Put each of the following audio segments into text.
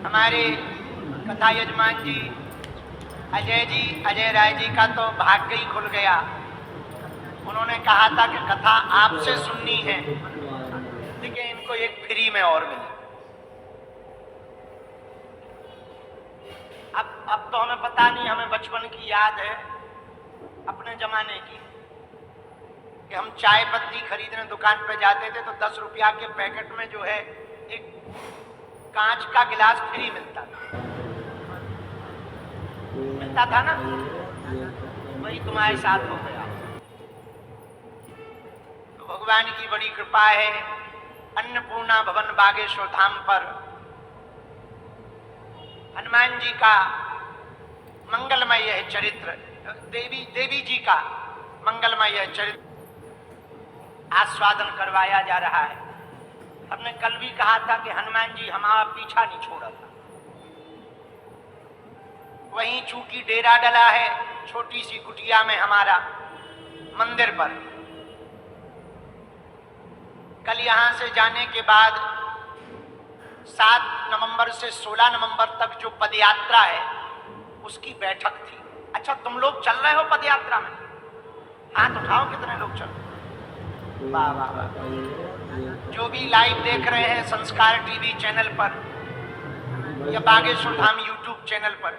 हमारे कथा यजमान जी अजय राय जी का तो भाग्य ही खुल गया। उन्होंने कहा था कि कथा आपसे सुननी है, लेकिन इनको एक फ्री में और मिली। अब तो हमें पता नहीं, हमें बचपन की याद है अपने जमाने की कि हम चाय पत्ती खरीदने दुकान पे जाते थे तो 10 रुपया के पैकेट में जो है एक कांच का गिलास फ्री मिलता था ना। वही तुम्हारे साथ हो गया। तो भगवान की बड़ी कृपा है। अन्नपूर्णा भवन बागेश्वर धाम पर हनुमान जी का मंगलमय यह चरित्र, देवी जी का मंगलमय यह चरित्र आस्वादन करवाया जा रहा है। हमने कल भी कहा था कि हनुमान जी हमारा पीछा नहीं छोड़ा था। वहीं चूंकि डेरा डला है छोटी सी कुटिया में हमारा मंदिर पर। कल यहां से जाने के बाद 7 नवंबर से 16 नवंबर तक जो पदयात्रा है उसकी बैठक थी। अच्छा, तुम लोग चल रहे हो पदयात्रा में? हाथ उठाओ, कितने लोग चल रहे? वाह वाह वाह। जो भी लाइव देख रहे हैं संस्कार टीवी चैनल पर या बागेश्वर धाम यूट्यूब चैनल पर,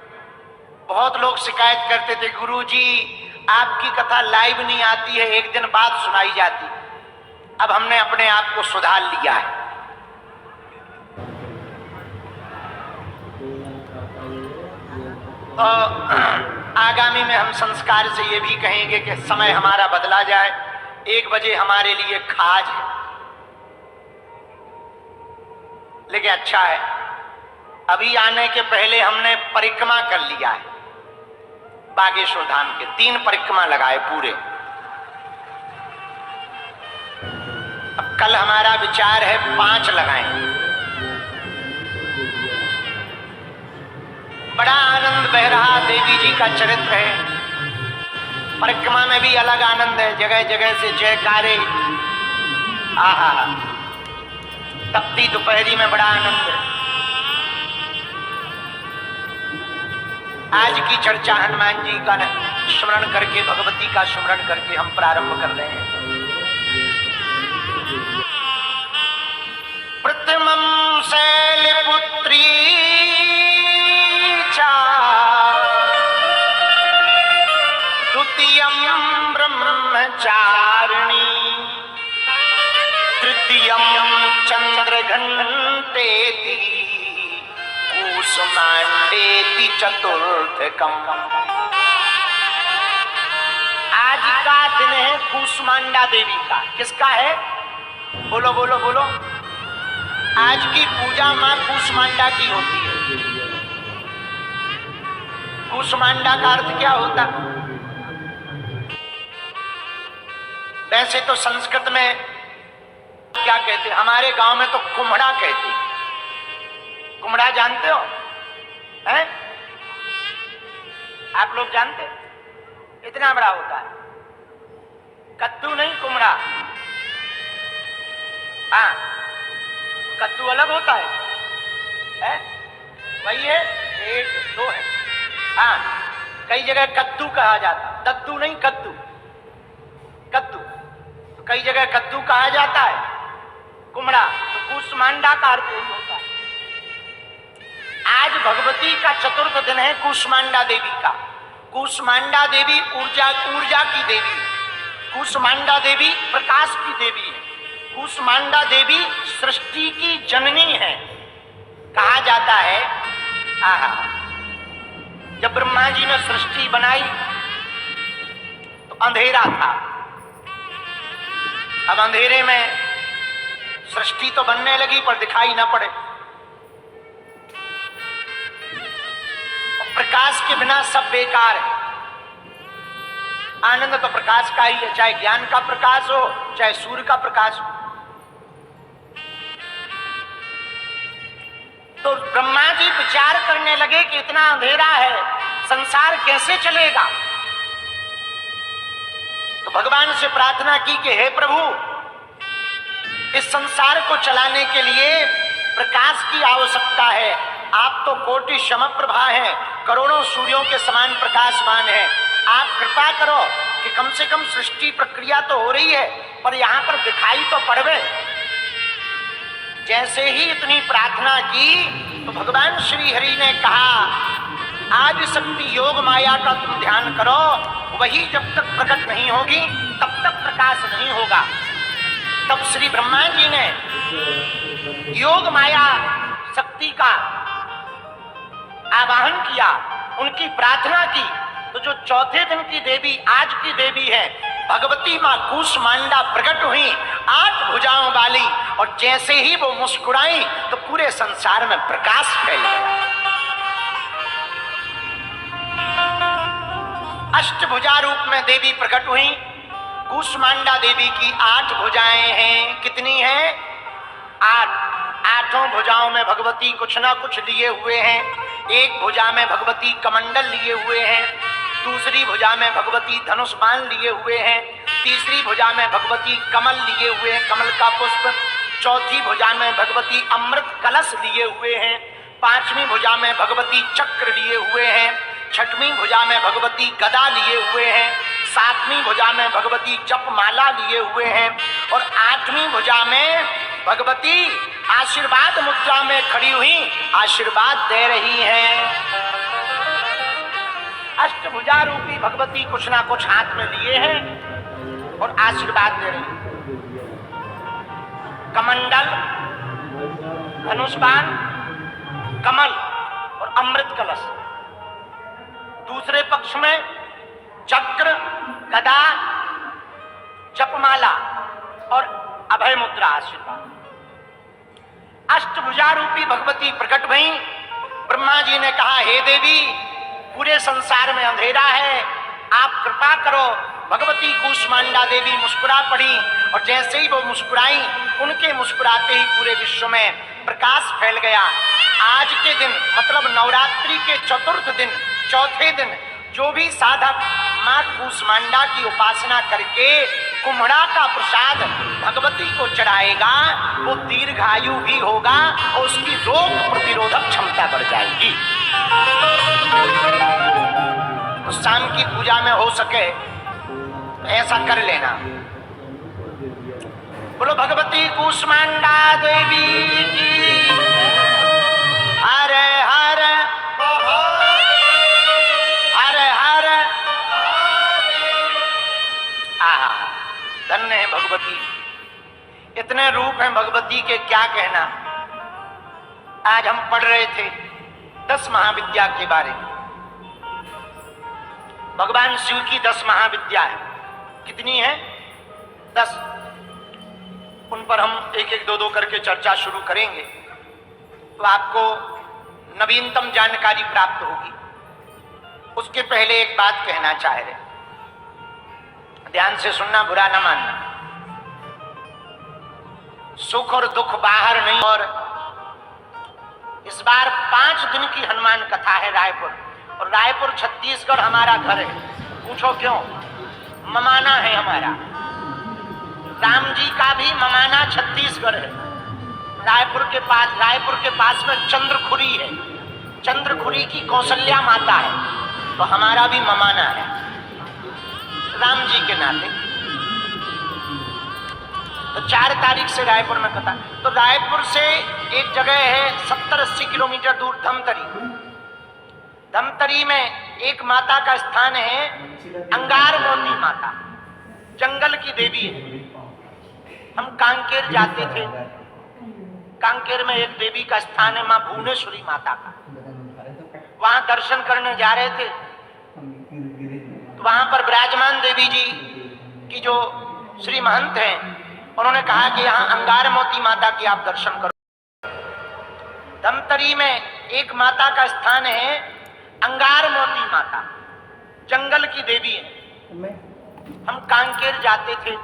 बहुत लोग शिकायत करते थे, गुरुजी आपकी कथा लाइव नहीं आती है, एक दिन बाद सुनाई जाती। अब हमने अपने आप को सुधार लिया है। तो आगामी में हम संस्कार से ये भी कहेंगे कि समय हमारा बदला जाए। 1 बजे हमारे लिए खाज है, लेकिन अच्छा है अभी आने के पहले हमने परिक्रमा कर लिया है बागेश्वर धाम के। 3 परिक्रमा लगाए पूरे। अब कल हमारा विचार है 5 लगाएं। बड़ा आनंद बह रहा देवी जी का चरित्र है। परिक्रमा में भी अलग आनंद है, जगह जगह से जयकारे। आहा, तपती दोपहरी में बड़ा आनंद है। आज की चर्चा हनुमान जी का स्मरण करके, भगवती का स्मरण करके हम प्रारंभ कर रहे हैं। प्रथमं शैलपुत्री द्वितीयं ब्रह्मचारिणी तृतीयं चंद्रघंटेति कूष्मांडेति चतुर्थकम्। आज का दिन है कूष्मांडा देवी का। किसका है? बोलो बोलो बोलो। आज की पूजा मां कूष्मांडा की होती है। कूष्मांडा का अर्थ क्या होता? वैसे तो संस्कृत में क्या कहते, हमारे गांव में तो कुम्हड़ा कहते। कुम्हड़ा जानते हो? हैं? आप लोग जानते? इतना बड़ा होता है। कद्दू नहीं, कुम्हड़ा। हाँ, कद्दू अलग होता है? वही है, 1 2 है। हाँ, कई जगह कद्दू कहा जाता, दद्दू नहीं, कद्दू। कद्दू तो कई जगह कद्दू कहा जाता है। कुम्हड़ा तो कूष्मांडा का अर्थ यही होता है। आज भगवती का चतुर्थ दिन है कूष्मांडा देवी का। कूष्मांडा देवी ऊर्जा की देवी है। कूष्मांडा देवी प्रकाश की देवी है। कूष्मांडा देवी सृष्टि की जननी है। कहा जाता है, आहा, जब ब्रह्मा जी ने सृष्टि बनाई तो अंधेरा था। अब अंधेरे में सृष्टि तो बनने लगी पर दिखाई न पड़े। प्रकाश के बिना सब बेकार है। आनंद तो प्रकाश का ही है, चाहे ज्ञान का प्रकाश हो चाहे सूर्य का प्रकाश हो। तो ब्रह्मा जी विचार करने लगे कि इतना अंधेरा है, संसार कैसे चलेगा। तो भगवान से प्रार्थना की कि हे प्रभु, इस संसार को चलाने के लिए प्रकाश की आवश्यकता है। आप तो कोटि समप्रभा हैं, करोड़ों सूर्यों के समान प्रकाशमान हैं। आप कृपा करो कि कम से कम सृष्टि प्रक्रिया तो हो रही है, पर यहाँ पर दिखाई तो पड़वे। जैसे ही इतनी प्रार्थना की तो भगवान श्री हरि ने कहा, आज शक्ति योग माया का तुम ध्यान करो, वही जब तक प्रकट नहीं होगी तब तक प्रकाश नहीं होगा। तब श्री ब्रह्मा जी ने योग माया शक्ति का आवाहन किया, उनकी प्रार्थना की। तो जो चौथे दिन की देवी, आज की देवी है भगवती मां कूष्मांडा प्रकट हुई 8 भुजाओं वाली, और जैसे ही वो मुस्कुराई तो पूरे संसार में प्रकाश फैल गया। अष्टभुजा रूप में देवी प्रकट हुई। कूष्मांडा देवी की 8 भुजाएं हैं। कितनी हैं? 8। 8 भुजाओं में भगवती कुछ ना कुछ लिए हुए हैं। एक भुजा में भगवती कमंडल लिए हुए हैं, दूसरी भुजा में भगवती धनुष बाण लिए हुए हैं, तीसरी भुजा में भगवती कमल लिए हुए हैं, कमल का पुष्प, चौथी भुजा में भगवती अमृत कलश लिए हुए हैं, 5वीं भुजा में भगवती चक्र लिए हुए हैं, 6वीं भुजा में भगवती गदा लिए हुए हैं, 7वीं भुजा में भगवती जपमाला लिए हुए हैं, और 8वीं भुजा में भगवती आशीर्वाद मुद्रा में खड़ी हुई आशीर्वाद दे रही हैं। अष्टभुजा रूपी भगवती कुछ ना कुछ हाथ में लिए हैं और आशीर्वाद दे रही हैं। कमंडल, धनुष बाण, कमल और अमृत कलश। दूसरे पक्ष में चक्र, गदा, जपमाला और अभय मुद्रा आशीर्वाद। अष्टभुजा रूपी भगवती प्रकट भई। ब्रह्मा जी ने कहा, हे देवी, पूरे संसार में अंधेरा है, आप कृपा करो। भगवती कूष्मांडा देवी मुस्कुरा पड़ी, और जैसे ही वो मुस्कुराई, उनके मुस्कुराते ही पूरे विश्व में प्रकाश फैल गया। आज के दिन मतलब नवरात्रि के चतुर्थ दिन, चौथे दिन, जो भी साधक मां कूष्मांडा की उपासना करके कुम्हड़ा का प्रसाद भगवती को चढ़ाएगा, वो दीर्घायु भी होगा और उसकी रोग प्रतिरोधक क्षमता बढ़ जाएगी। तो शाम की पूजा में हो सके तो ऐसा कर लेना। बोलो भगवती कूष्मांडा देवी की हर हर हर हर। आहा, धन्य है भगवती। इतने रूप हैं भगवती के, क्या कहना। आज हम पढ़ रहे थे 10 महाविद्या के बारे में। भगवान शिव की 10 महाविद्या है। कितनी है? 10। उन पर हम एक एक, 2-2 करके चर्चा शुरू करेंगे तो आपको नवीनतम जानकारी प्राप्त होगी। उसके पहले एक बात कहना चाह रहे, ध्यान से सुनना, बुरा ना मानना। सुख और दुख बाहर नहीं। और इस बार 5 दिन की हनुमान कथा है रायपुर, और रायपुर छत्तीसगढ़ हमारा घर है। पूछो क्यों? ममाना है हमारा। राम जी का भी ममाना छत्तीसगढ़ है। रायपुर के पास में चंद्रखुरी है। चंद्रखुरी की कौशल्या माता है, तो हमारा भी ममाना है राम जी के नाते। तो 4 तारीख से रायपुर में कथा। तो रायपुर से एक जगह है 70-80 किलोमीटर दूर, धमतरी। धमतरी में एक माता का स्थान है, अंगार मोती माता, जंगल की देवी है। हम कांकेर जाते थे, कांकेर में एक देवी का स्थान है, मां भुवनेश्वरी माता का। वहां दर्शन करने जा रहे थे, तो वहां पर विराजमान देवी जी की जो श्री महंत हैं, उन्होंने कहा कि यहाँ अंगार मोती माता की आप दर्शन करो। धमतरी में एक माता का स्थान है, अंगार मोती माता, जंगल की देवी है। हम कांकेर जाते थे,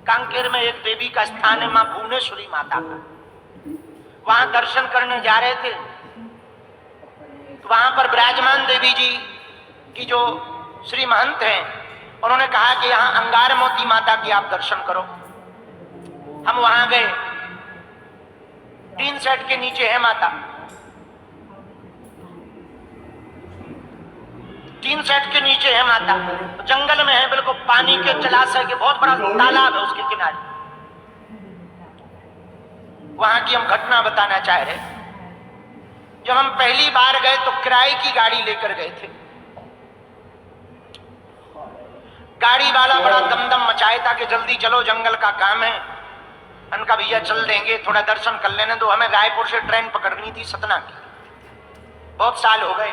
कांकेर में एक देवी का स्थान है, मां भुवनेश्वरी माता का। वहां दर्शन करने जा रहे थे, तो वहां पर विराजमान देवी जी की जो श्री महंत हैं, उन्होंने कहा कि यहाँ अंगार मोती माता की आप दर्शन करो। हम वहां गए, टीन सेट के नीचे है माता, टीन सेट के नीचे है माता, जंगल में है, बिल्कुल पानी के जलाशय के, बहुत बड़ा तालाब है उसके किनारे। वहां की हम घटना बताना चाह रहे। जब हम पहली बार गए तो किराए की गाड़ी लेकर गए थे। गाड़ी वाला बड़ा दमदम मचाए था कि जल्दी चलो, जंगल का काम है। उनका भैया चल देंगे, थोड़ा दर्शन कर लेने दो। हमें रायपुर से ट्रेन पकड़नी थी सतना की, बहुत साल हो गए,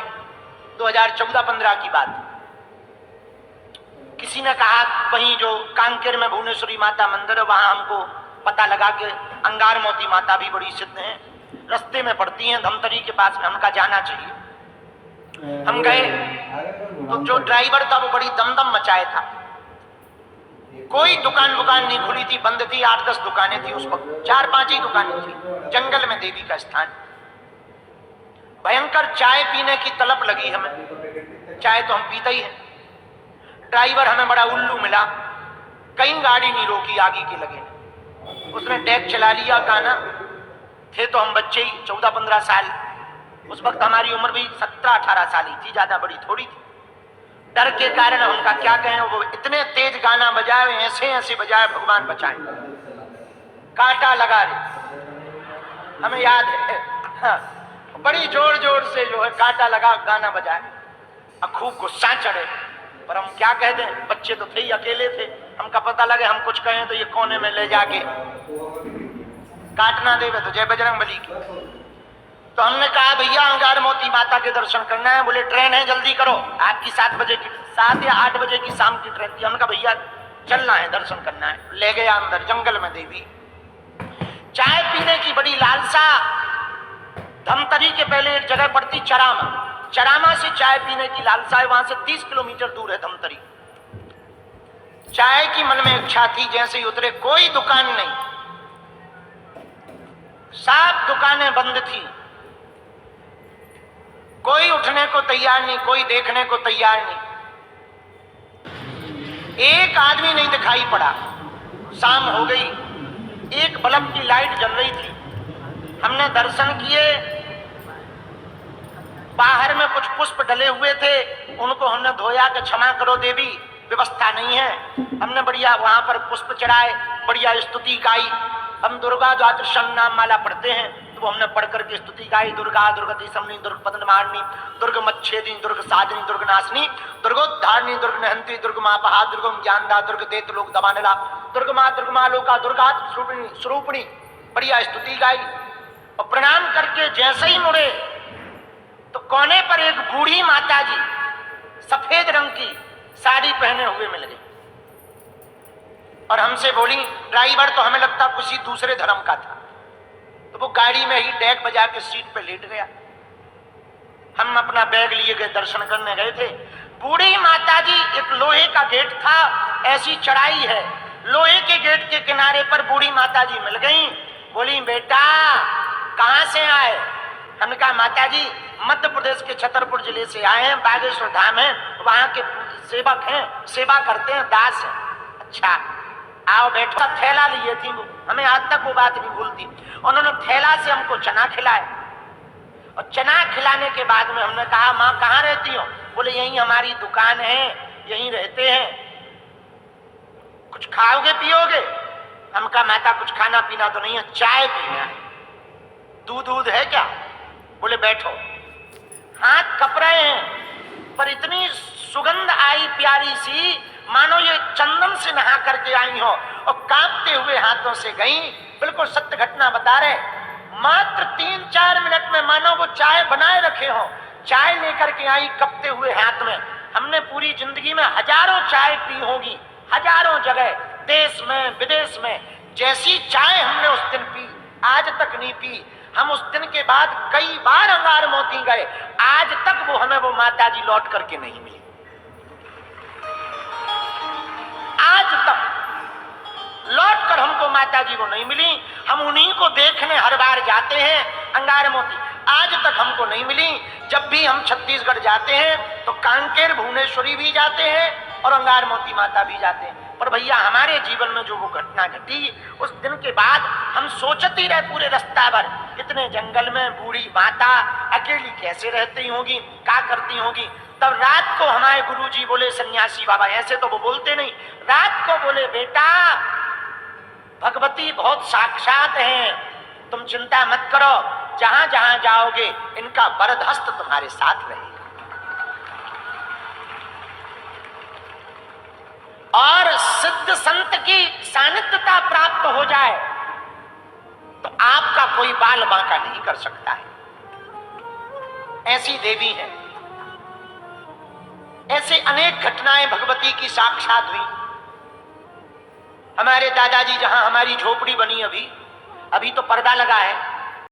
2014-15 की बात। किसी ने कहा वहीं जो कांकेर में भुवनेश्वरी माता मंदिर है, वहां हमको पता लगा कि अंगार मोती माता भी बड़ी सिद्ध है, रास्ते में पड़ती हैं धमतरी के पास में, हमका जाना चाहिए। हम गए तो जो ड्राइवर था वो बड़ी दमदम मचाए था। कोई दुकान नहीं खुली थी, बंद थी। 8-10 दुकानें थी उस वक्त, 4-5 ही दुकानें थी। जंगल में देवी का स्थान। भयंकर चाय पीने की तलब लगी हमें, चाय तो हम पीते ही हैं। ड्राइवर हमें बड़ा उल्लू मिला, कहीं गाड़ी नहीं रोकी, आगे के लगे। उसने डेक चला लिया, गाना। थे तो हम बच्चे ही, 14-15 साल। उस वक्त हमारी उम्र भी 17-18 साल ही थी, ज्यादा बड़ी थोड़ी थी। डर के कारण उनका क्या कहें, वो इतने तेज गाना बजाए, ऐसे ऐसे बजाए, भगवान बचाए। कांटा लगा रहे, हमें याद है। हाँ, बड़ी जोर जोर से जो है कांटा लगा गाना बजाए। अब खूब गुस्सा चढ़े, पर हम क्या कह दें, बच्चे तो थे ही, अकेले थे। हमका पता लगे हम कुछ कहें तो ये कोने में ले जाके काटना देवे, तो जय बजरंग बली की। तो हमने कहा भैया अंगार मोती माता के दर्शन करना है। बोले ट्रेन है, जल्दी करो, आपकी 7 बजे की, 7 या 8 बजे की शाम की ट्रेन थी। हमने कहा भैया चलना है, दर्शन करना है। ले गया अंदर जंगल में देवी। चाय पीने की बड़ी लालसा। धमतरी के पहले एक जगह पड़ती चरामा, चरामा से चाय पीने की लालसा है। वहां से 30 किलोमीटर दूर है धमतरी। चाय की मन में इच्छा थी, जैसे ही उतरे कोई दुकान नहीं, सब दुकानें बंद थी। कोई उठने को तैयार नहीं, कोई देखने को तैयार नहीं। एक आदमी नहीं दिखाई पड़ा। शाम हो गई, एक बल्ब की लाइट जल रही थी। हमने दर्शन किए। बाहर में कुछ पुष्प डले हुए थे, उनको हमने धोया कि क्षमा करो देवी, व्यवस्था नहीं है। हमने बढ़िया वहां पर पुष्प चढ़ाए, बढ़िया स्तुति गाई। हम दुर्गा द्वादश नाम माला पढ़ते हैं, तो वो हमने पढ़ करके स्तुति गाई। दुर्गा दुर्गति समनी, दुर्ग पदमारणी, दुर्ग मच्छेदी, दुर्ग साधनी, दुर्ग नाशनी, दुर्गोद्धारणी, दुर्ग नहंती, दुर्ग मापहा, दुर्गम ज्ञानदा, दुर्ग देत लोक दबानला, दुर्ग माँ लोका, दुर्गा स्वरूपिणी। बढ़िया स्तुति गाई और प्रणाम करके जैसे ही मुड़े तो कोने पर एक बूढ़ी माता जी सफेद रंग की साड़ी पहने हुए मिल गई और हमसे बोली। ड्राइवर तो हमें लगता किसी दूसरे धर्म का था, तो वो गाड़ी में ही डेक बजा के सीट पे लेट गया। हम अपना बैग लिए गए, दर्शन करने गए थे। बूढ़ी माता जी, एक लोहे का गेट था, ऐसी चढ़ाई है, लोहे के गेट के किनारे पर बूढ़ी माता जी मिल गई। बोली बेटा कहां से आए? हमने कहा माता जी मध्य प्रदेश के छतरपुर जिले से आए हैं, बागेश्वर धाम है, वहां के सेवक हैं, सेवा करते हैं, दास हैं। अच्छा आओ बैठो। थैला लिए थी वो, हमें आज तक वो बात नहीं भूलती। उन्होंने थैला से हमको चना खिलाए और चना खिलाने के बाद में हमने कहा माँ कहाँ रहती हो? बोले यहीं हमारी दुकान है, यहीं रहते हैं, कुछ खाओगे पियोगे? हम कहा माता कुछ खाना पीना तो नहीं है, चाय पीना है। दूध है क्या? बोले बैठो। हाथ कप रहे हैं पर इतनी सुगंध आई प्यारी सी, मानो ये चंदन से नहा करके आई हो, और कांपते हुए हाथों से गई। बिल्कुल सत्य घटना बता रहे। मात्र 3-4 मिनट में मानो वो चाय बनाए रखे हो, चाय लेकर के आई कपते हुए हाथ में। हमने पूरी जिंदगी में हजारों चाय पी होगी, हजारों जगह, देश में विदेश में। जैसी चाय हमने उस दिन पी आज तक नहीं पी। हम उस दिन के बाद कई बार अंगार मोती गए, आज तक वो हमें वो माता जी लौट करके नहीं मिली। आज तक लौट कर हमको माता जी वो नहीं मिली। हम उन्हीं को देखने हर बार जाते हैं, अंगार मोती आज तक हमको नहीं मिली। जब भी हम छत्तीसगढ़ जाते हैं तो कांकेर भुवनेश्वरी भी जाते हैं और अंगार मोती माता भी जाते हैं। पर भैया हमारे जीवन में जो वो घटना घटी, उस दिन के बाद हम सोचती रहे पूरे रास्ता भर इतने जंगल में बूढ़ी माता अकेली कैसे रहती होगी, क्या करती होगी। तब रात को हमारे गुरुजी बोले, सन्यासी बाबा ऐसे तो वो बोलते नहीं, रात को बोले बेटा भगवती बहुत साक्षात हैं, तुम चिंता मत करो, जहां जहां जाओगे इनका वरद हस्त तुम्हारे साथ रहेगा और सिद्ध संत की सानिध्यता प्राप्त हो जाए तो आपका कोई बाल बांका नहीं कर सकता है। ऐसी देवी है। ऐसे अनेक घटनाएं भगवती की साक्षात हुई। हमारे दादाजी जहां हमारी झोपड़ी बनी अभी तो पर्दा लगा है,